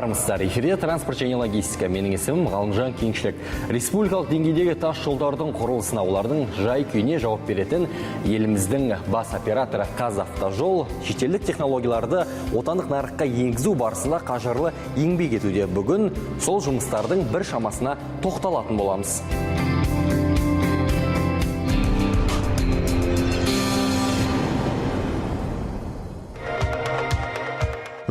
Армысыздар. Эфирде транспорт және логистика. Менің есімім Ғалымжан Кеңшілік. Республикалық деңгейдегі тас жолдардың құрылысына олардың жай-күйіне жауап беретін еліміздің бас операторы Қазавтожол шетелдік технологияларды отандық нарыққа енгізу барысында қажырлы еңбек етуде. Бүгін сол жұмыстардың бір шамасына тоқталатын боламыз.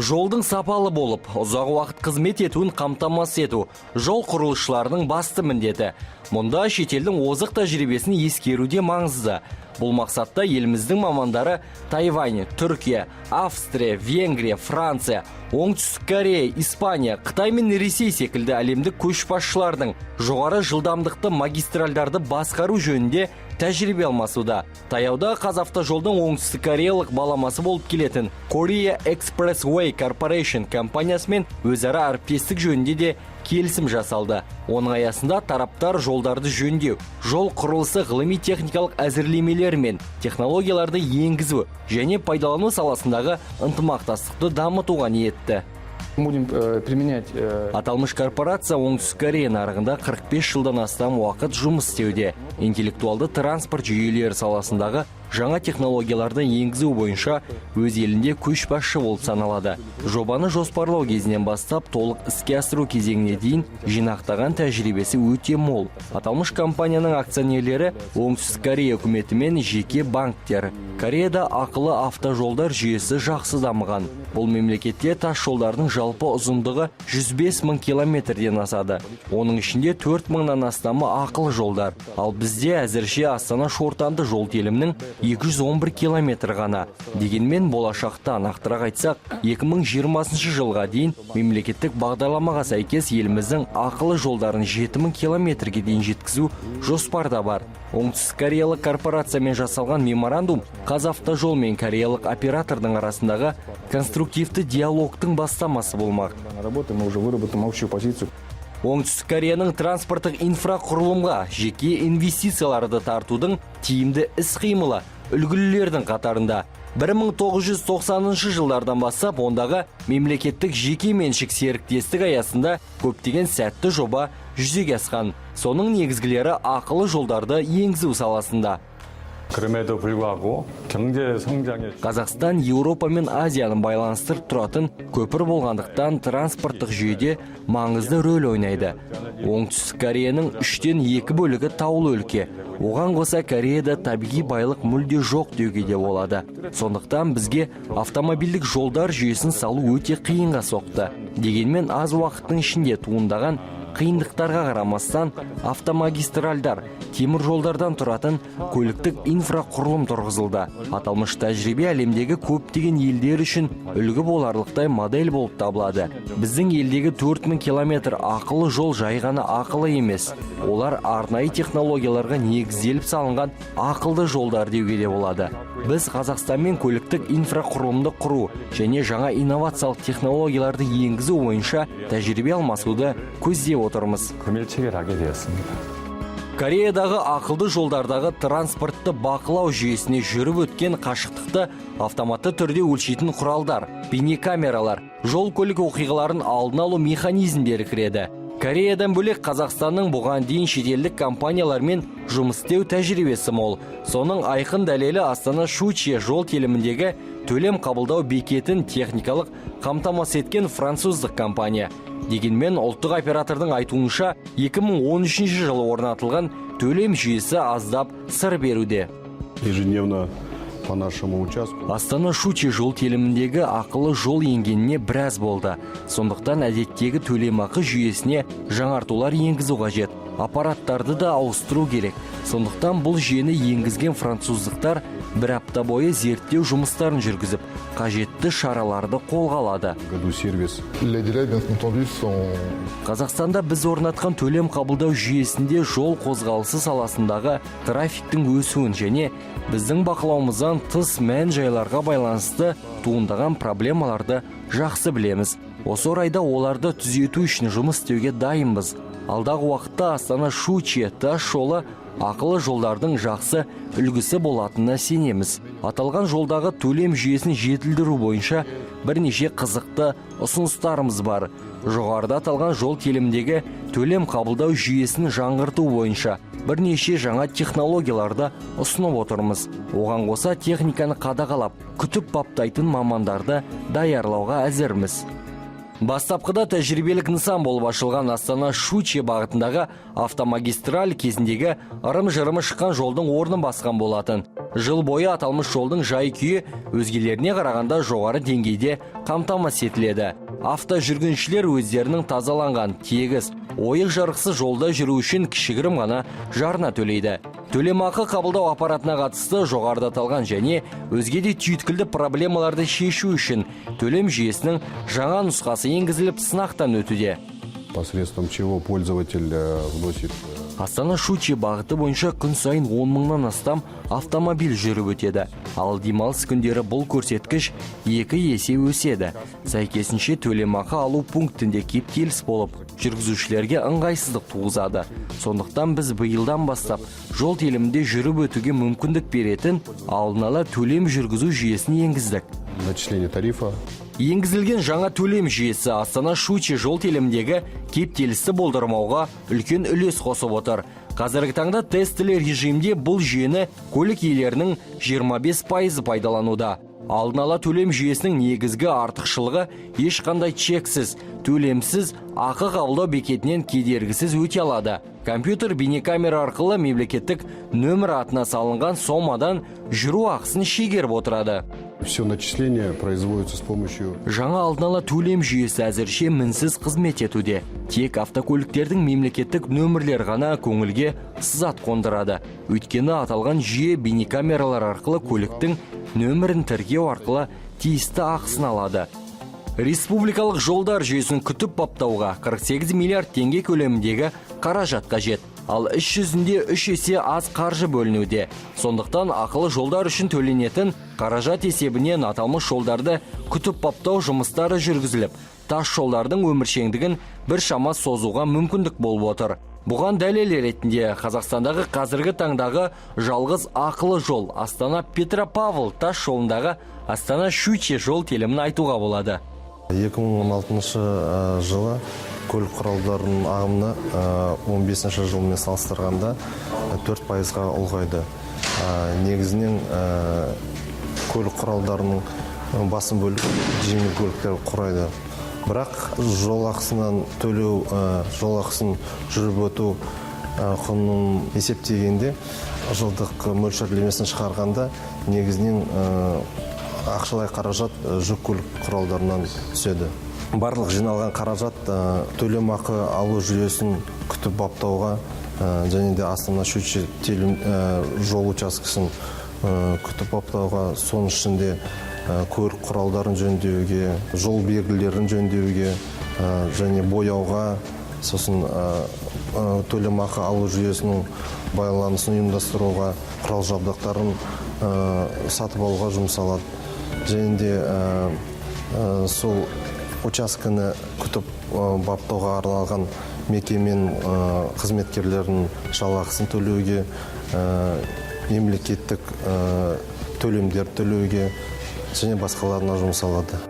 Жолдың сапалы болып, ұзақ уақыт қызмет етуін қамтамасыз ету жол құрылысшыларының басты міндеті. Мұнда шетелдің озық тәжірибесін ескеруде маңызды. Бұл мақсатта еліміздің мамандары Тайвань, Түркия, Австрия, Венгрия, Франция, Оңтүстік Корея, Испания, Қытай мен Ресей секілді әлемдік көшбасшылардың жоғары жылдамдықты магистральдарды басқару жөнінде тәжірибе алмасуда. Таяуда Қазавтожолдың оңтүстік кореялық баламасы болып келетін Korea Expressway Corporation компаниясымен өзара әріптестік жөнінде де келісім жасалды. Оның аясында тараптар жолдарды жөндеу, жол құрылысы ғылыми-техникалық әзірлемелер мен технологияларды енгізу және пайдалану саласындағы ынтымақтастықты дамытуға ниетті. Аталмыш корпорация Оңтүстік Корея нарығында 45 жылдан астам уақыт жұмыс істеуде. Интеллектуалды транспорт жүйелері саласындағы жаңа технологияларды енгізу бойынша өз елінде көшбасшы болып саналады. Жобаны жоспарлау кезінен бастап толық іске асыру кезеңіне дейін жинақтаған тәжірибесі өте мол. Аталмыш компанияның акционерлері Оңтүстік Корея үкіметі мен жеке банктер. Кореяда ақылы автожолдар жүйесі жақсы дамыған. Бұл мемлекетте тас жолдардың жалпы ұзындығы 105 мың километрден асады. Оның ішінде 4 мыңнан астамы ақылы жолдар. Ал бізде әзірше Астана шортанды жол телімінің 211 километр ғана. Дегенмен болашақта нақтырақ айтсақ, 2020 жылға дейін мемлекеттік бағдарламаға сәйкес еліміздің ақылы жолдарын 7000 километрге дейін жеткізу жоспарда бар. Оңтүстік Кореялық корпорациямен жасалған меморандум Қазавтожол мен кореялық оператордың арасындағы конструктивті диалогтың бастамасы болмақ. Оңтүстік Кореяның транспорттық инфрақұрылымға жеке инвестицияларды тартудың тиімді іс-қимылы үлгілердің қатарында. 1990 жылдардан бастап ондағы мемлекеттік жеке меншік серіктестік аясында көптеген сәтті жоба жүзеге асқан. Соның негізгілері ақылы жолдарды енгізу саласында. Қазақстан Еуропа мен Азияны байланыстырып тұратын көпір болғандықтан транспорттық жүйеде маңызды рөл ойнайды. Оңтүстік Кореяның 3-тен 2 бөлігі таулы өлке. Оған қоса Кореяда табиғи байлық мүлде жоқ деуге де болады. Сондықтан бізге автомобильдік жолдар жүйесін салу өте қиынға соқты. Дегенмен аз уақыттың ішінде туындаған қиындықтарға қарамастан автомагистральдар, темір жолдардан тұратын көліктік инфрақұрылым тұрғызылды. Аталмыш тәжірибе әлемдегі көптеген елдер үшін үлгі боларлықтай модель болып табылады. Біздің елдегі 4000 километр ақылы жол жай ғана ақылы емес. Олар арнайы технологияларға негізделіп салынған ақылды жолдар деуге де болады. Біз Қазақстанмен көліктік инфрақұрылымды құру және жаңа инновациялық технологияларды енгізу бойынша тәжірибе алмасуды көздеп отырмыз. Кореядағы ақылды жолдардағы транспортты бақылау жүйесіне жүріп өткен қашықтықты автоматты түрде өлшейтін құралдар, бейнекамералар, жол көлік оқиғаларын алдын алу механизмдері кіреді. Кореядан бөлек Қазақстанның бұған дейін шетелдік компаниялармен жұмыс істеу тәжірибесі мол. Соның айқын дәлелі Астана Щучье жол теліміндегі төлем қабылдау бекетін техникалық қамтамасыз еткен француздық компания. Дегенмен ұлттық оператордың айтуынша 2013 жылы орнатылған төлем жүйесі аздап сыр беруде. Астана Щучье жол теліміндегі ақылы жол енгеніне біраз болды. Сондықтан әдеттегі төлемақы жүйесіне жаңартулар енгізу қажет. Аппараттарды да ауыстыру керек. Сондықтан бұл жүйені енгізген француздықтар бір апта бойы зерттеу жұмыстарын жүргізіп, қажетті шараларды қолға алады. Қазақстанда біз орнатқан төлем қабылдау жүйесінде жол қозғалысы саласындағы трафиктің өсуін және біздің бақылауымыздан тыс мән жайларға байланысты туындаған проблемаларды жақсы білеміз. Осы орайда оларды түзету үшін жұмыс істеуге дайынбыз. Алдағы уақытта Астана Щучье тас жолы ақылы жолдардың жақсы үлгісі болатынына сенеміз. Аталған жолдағы төлем жүйесін жетілдіру бойынша бірнеше қызықты ұсыныстарымыз бар. жоғарыда аталған жол телімдегі төлем қабылдау жүйесін жаңғырту бойынша бірнеше жаңа технологияларды ұсынып отырмыз. Оған қоса техниканы қадағалап, күтіп баптайтын мамандарды даярлауға әзірміз. Бастапқыда тәжірибелік нысан болып ашылған Астана-Щучье бағытындағы автомагистраль кезіндегі ырым-жырымы шыққан жолдың орнын басқан болатын. Жыл бойы аталмыш жолдың жай-күйі өзгелеріне қарағанда жоғары деңгейде қамтамасыз етіледі. Автожүргіншілер өздерінің тазаланған, тегіс, ойық жарықсыз жолда жүру үшін кішігірім ғана жарна төлейді. Төлемақы қабылдау аппаратына қатысты жоғарыда аталған және өзге де түйткілді проблемаларды шешу үшін төлем жүйесінің жаңа нұсқасы енгізіліп сынақтан өтуде. Посредством чего пользователь вносит. Астана-Щучье бағыты бойынша күн сайын 10 мыңнан астам автомобиль жүріп өтеді. Ал демалыс күндері бұл көрсеткіш 2 есе өседі. Сәйкесінше төлемақы алу пунктінде кептеліс болып, жүргізушілерге ыңғайсыздық туғызады. Сондықтан біз биылдан бастап жол телімінде жүріп өтуге мүмкіндік беретін алдын ала төлем жүргізу жүйесін енгіздік. Начисление тарифа. Енгізілген жаңа төлем жүйесі Астана-Щучье жол телімдегі кептелісті болдырмауға үлкен үлес қосып отыр. Қазіргі таңда тестілі режимде бұл жүйені көлік иелерінің 25% пайдалануда. Алдын ала төлем жүйесінің негізгі артықшылығы ешқандай чексіз, төлемсіз ақы қабылдау бекетінен кедергісіз өте алады. Компьютер бейнекамера арқылы мемлекеттік нөмір атына салынған сомадан жүру ақысын шегеріп отырады. Все начисление производится с помощью. Жаңа алдын ала төлем жүйесі әзірше мінсіз қызмет етуде. Тек автокөліктердің мемлекеттік нөмірлер ғана көңілге сызат қондырады. Өйткені аталған жүйе бейнекамералар арқылы көліктің нөмірін тіркеу арқылы тиісті ақысын алады. Республикалық жолдар жүйесін күтіп баптауға 48 миллиард теңге көлеміндегі қаражат қажет. Ал іс жүзінде 3 есе аз қаржы бөлінуде. Сондықтан ақылы жолдар үшін төленетін қаражат есебінен аталмыш жолдарды күтіп баптау жұмыстары жүргізіліп, тас жолдардың өміршеңдігін біршама созуға мүмкіндік болып отыр. Бұған дәлел ретінде Қазақстандағы қазіргі таңдағы жалғыз ақылы жол Астана-Петропавл тас жолындағы Астана-Щучье жол телімін айтуға болады. 2016 жылы көлік құралдарының ағымы 15 жылмен салыстырғанда 4%-ға ұлғайды. Негізінен көлік құралдарының басым бөлігі жеңіл көліктер құрайды. Бірақ жол ақысынан төлеу, жол ақысын жүріп өту құнын есептегенде жылдық мөлшерлемесін шығарғанда негізінен ақшалай қаражат жүк көлік құралдарынан түседі. Барлық жиналған қаражат төлемақы алу жүйесін күтіп баптауға және де Астана-Щучье жол учаскесін күтіп баптауға, соның ішінде көлік құралдарын жөндеуге, жол белгілерін жөндеуге және бояуға, сосын төлемақы алу жүйесінің байланысын ұйымдастыруға, құрал жабдықтарын сатып алуға жұмсалады. Және де сол учаскені күтіп баптауға арналған мекемен қызметкерлерінің жалақысын төлеуге, мемлекеттік төлемдер төлеуге және басқаларына жұмсалады.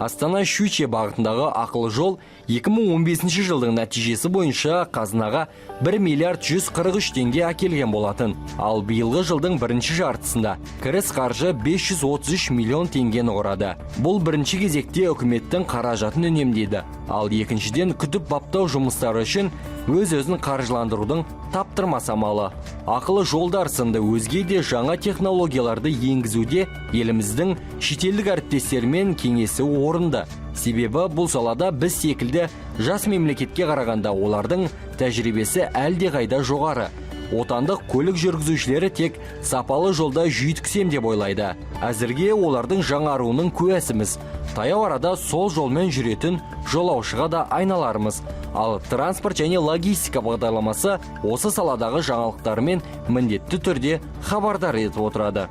Астана-Щучье бағытындағы ақылы жол 2015 жылдың нәтижесі бойынша қазынаға 1 миллиард 143 теңге әкелген болатын. Ал биылғы жылдың бірінші жартысында кіріс қаржы 533 миллион теңгені құрады. Бұл бірінші кезекте үкіметтің қаражатын үнемдейді. Ал екіншіден күтіп баптау жұмыстары үшін өз-өзін қаржыландырудың таптырмас амалы. Ақылы жолдар сынды өзге де жаңа технологияларды енгізуде еліміздің шетелдік әріптестермен кеңесі орынды. Себебі бұл салада біз секілді жас мемлекетке қарағанда олардың тәжірибесі әлдеқайда жоғары. Отандық көлік жүргізушілері тек сапалы жолда жүйткісем деп ойлайды. Әзірге олардың жаңаруының куәсіміз. Таяу арада сол жолмен жүретін жолаушыға да айналарымыз. Ал транспорт және логистика бағдарламасы осы саладағы жаңалықтармен міндетті түрде хабардар етіп отырады.